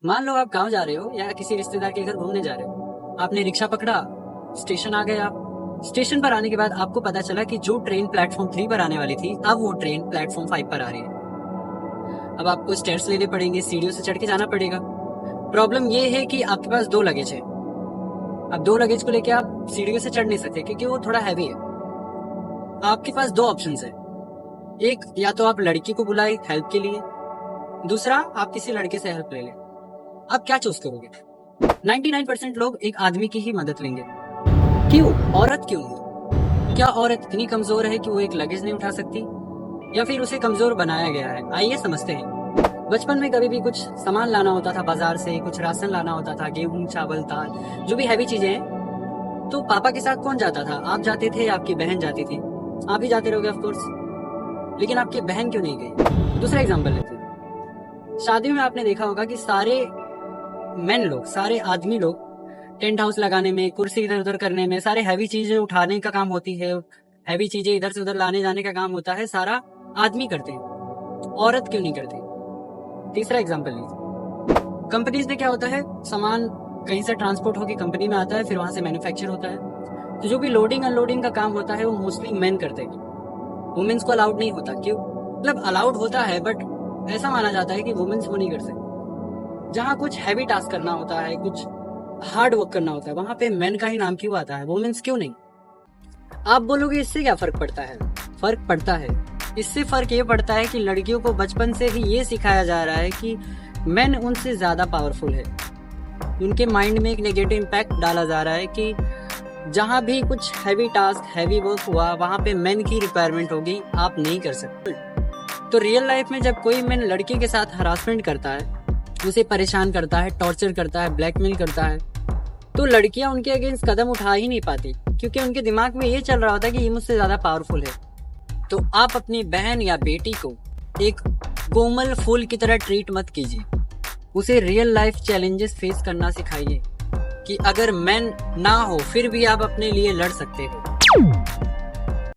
मान लो आप गांव जा रहे हो या किसी रिश्तेदार के घर घूमने जा रहे हो। आपने रिक्शा पकड़ा, स्टेशन आ गए आप। स्टेशन पर आने के बाद आपको पता चला कि जो ट्रेन प्लेटफॉर्म 3 पर आने वाली थी, अब वो ट्रेन प्लेटफॉर्म 5 पर आ रही है। अब आपको स्टेयर्स लेने पड़ेंगे, सीढ़ियों से चढ़ के जाना पड़ेगा। प्रॉब्लम ये है कि आपके पास 2 लगेज है। अब 2 लगेज को लेके आप सीढ़ियों से चढ़ नहीं सकते क्योंकि वो थोड़ा हैवी है। आपके पास 2 ऑप्शन है। एक, या तो आप लड़की को बुलाए हेल्प के लिए, दूसरा आप किसी लड़के से हेल्प ले लें। आप क्या चूज करोगे? 99% लोग एक आदमी की ही मदद लेंगे। क्यों? औरत क्यों नहीं? क्या औरत इतनी कमजोर है कि वो एक लगेज नहीं उठा सकती, या फिर उसे कमजोर बनाया गया है? आइए समझते हैं। बचपन में कभी भी कुछ सामान लाना होता था बाजार से, कुछ राशन लाना होता था, गेहूं, चावल, दाल, जो भी हैवी चीजें हैं, तो पापा के साथ कौन जाता था? आप जाते थे या आपकी बहन जाती थी? आप ही जाते रहोगे ऑफ कोर्स, लेकिन आपकी बहन क्यों नहीं गई? दूसरा एग्जांपल लेते हैं। शादी में आपने देखा होगा कि सारे मेन लोग, सारे आदमी लोग टेंट हाउस लगाने में, कुर्सी इधर उधर करने में, सारे हैवी चीजें उठाने का काम होती है, हैवी चीजें इधर से उधर लाने जाने का काम होता है, सारा आदमी करते हैं। औरत क्यों नहीं करती? तीसरा एग्जांपल लीजिए। कंपनीज में क्या होता है, सामान कहीं से ट्रांसपोर्ट होकर कंपनी में आता है, फिर वहां से मैन्युफैक्चर होता है। तो जो भी लोडिंग अनलोडिंग का काम होता है वो मोस्टली मेन करते हैं। वुमेन्स को अलाउड नहीं होता। क्यों? मतलब अलाउड होता है बट ऐसा माना जाता है कि वुमेन्स वो नहीं कर सकती। जहाँ कुछ हैवी टास्क करना होता है, कुछ हार्ड वर्क करना होता है, वहां पे मेन का ही नाम क्यों आता है, वुमेन्स क्यों नहीं? आप बोलोगे इससे क्या फर्क पड़ता है? फर्क पड़ता है। इससे फर्क ये पड़ता है कि लड़कियों को बचपन से ही ये सिखाया जा रहा है कि मेन उनसे ज्यादा पावरफुल है। उनके माइंड में एक नेगेटिव इम्पैक्ट डाला जा रहा है कि जहां भी कुछ हैवी टास्क, हैवी वर्क हुआ, वहां पे मेन की रिक्वायरमेंट होगी, आप नहीं कर सकते। तो रियल लाइफ में जब कोई मेन लड़की के साथ हरासमेंट करता है, उसे परेशान करता है, टॉर्चर करता है, ब्लैकमेल करता है, तो लड़कियां उनके अगेंस्ट कदम उठा ही नहीं पाती क्योंकि उनके दिमाग में ये चल रहा होता है कि ये मुझसे ज्यादा पावरफुल है। तो आप अपनी बहन या बेटी को एक कोमल फूल की तरह ट्रीट मत कीजिए। उसे रियल लाइफ चैलेंजेस फेस करना सिखाइए कि अगर मैन ना हो फिर भी आप अपने लिए लड़ सकते हो।